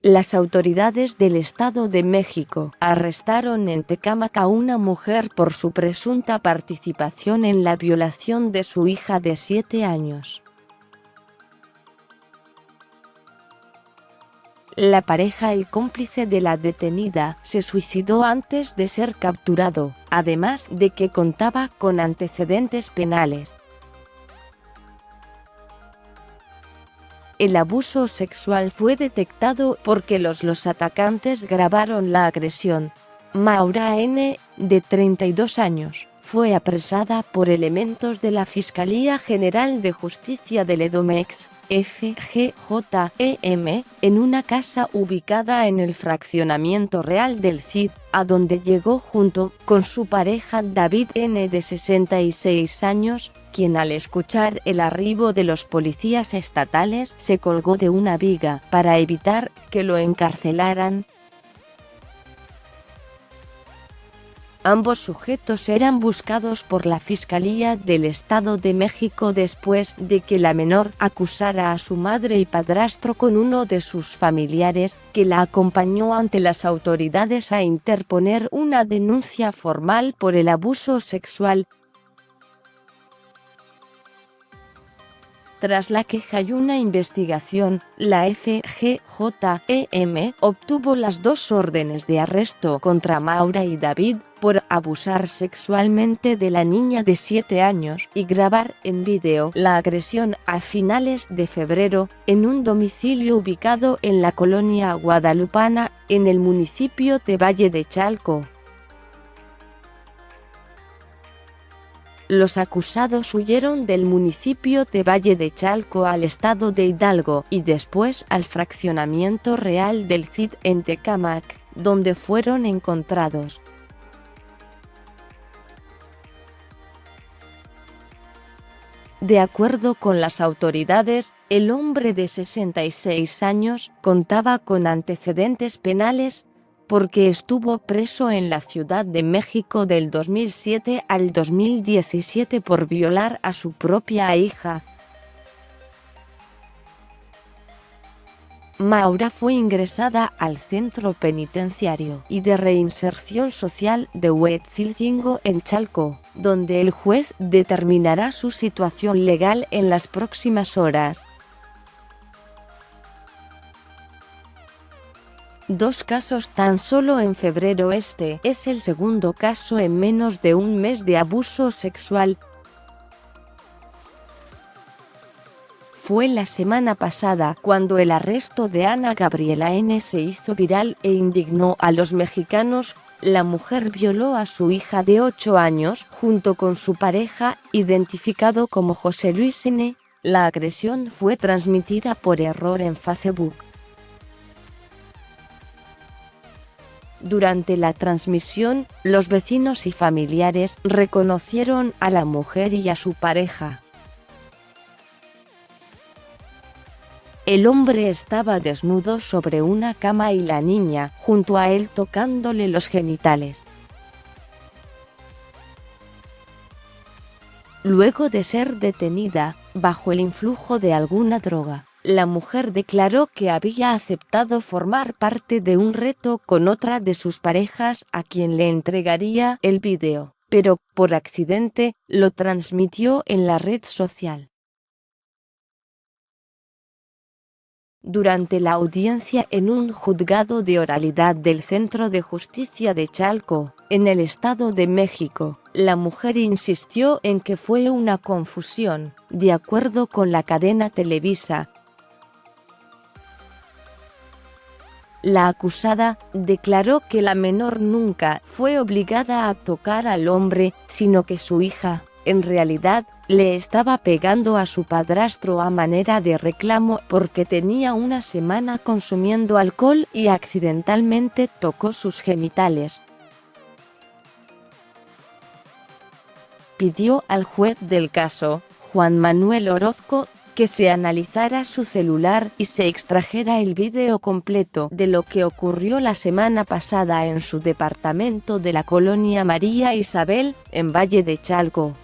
Las autoridades del Estado de México arrestaron en Tecámac a una mujer por su presunta participación en la violación de su hija de 7 años. La pareja y cómplice de la detenida se suicidó antes de ser capturado, además de que contaba con antecedentes penales. El abuso sexual fue detectado porque los atacantes grabaron la agresión. Maura N., de 32 años, fue apresada por elementos de la Fiscalía General de Justicia del Edomex, FGJEM, en una casa ubicada en el fraccionamiento Real del Cid, a donde llegó junto con su pareja David N., de 66 años, quien al escuchar el arribo de los policías estatales se colgó de una viga para evitar que lo encarcelaran. Ambos sujetos eran buscados por la Fiscalía del Estado de México después de que la menor acusara a su madre y padrastro con uno de sus familiares, que la acompañó ante las autoridades a interponer una denuncia formal por el abuso sexual. Tras la queja y una investigación, la FGJEM obtuvo las 2 órdenes de arresto contra Maura y David, por abusar sexualmente de la niña de 7 años y grabar en vídeo la agresión a finales de febrero, en un domicilio ubicado en la colonia guadalupana, en el municipio de Valle de Chalco. Los acusados huyeron del municipio de Valle de Chalco al estado de Hidalgo y después al fraccionamiento Real del Cid en Tecámac, donde fueron encontrados. De acuerdo con las autoridades, el hombre de 66 años contaba con antecedentes penales, porque estuvo preso en la Ciudad de México del 2007 al 2017 por violar a su propia hija. Maura fue ingresada al Centro Penitenciario y de Reinserción Social de Huetzilingo en Chalco, donde el juez determinará su situación legal en las próximas horas. 2 casos tan solo en febrero. Este es el segundo caso en menos de un mes de abuso sexual. Fue la semana pasada cuando el arresto de Ana Gabriela N. se hizo viral e indignó a los mexicanos. La mujer violó a su hija de 8 años junto con su pareja, identificado como José Luis N. La agresión fue transmitida por error en Facebook. Durante la transmisión, los vecinos y familiares reconocieron a la mujer y a su pareja. El hombre estaba desnudo sobre una cama y la niña, junto a él tocándole los genitales. Luego de ser detenida, bajo el influjo de alguna droga, la mujer declaró que había aceptado formar parte de un reto con otra de sus parejas a quien le entregaría el vídeo, pero, por accidente, lo transmitió en la red social. Durante la audiencia en un juzgado de oralidad del Centro de Justicia de Chalco, en el Estado de México, la mujer insistió en que fue una confusión, de acuerdo con la cadena Televisa. La acusada declaró que la menor nunca fue obligada a tocar al hombre, sino que su hija, en realidad, le estaba pegando a su padrastro a manera de reclamo porque tenía una semana consumiendo alcohol y accidentalmente tocó sus genitales. Pidió al juez del caso, Juan Manuel Orozco, que se analizara su celular y se extrajera el vídeo completo de lo que ocurrió la semana pasada en su departamento de la colonia María Isabel, en Valle de Chalco.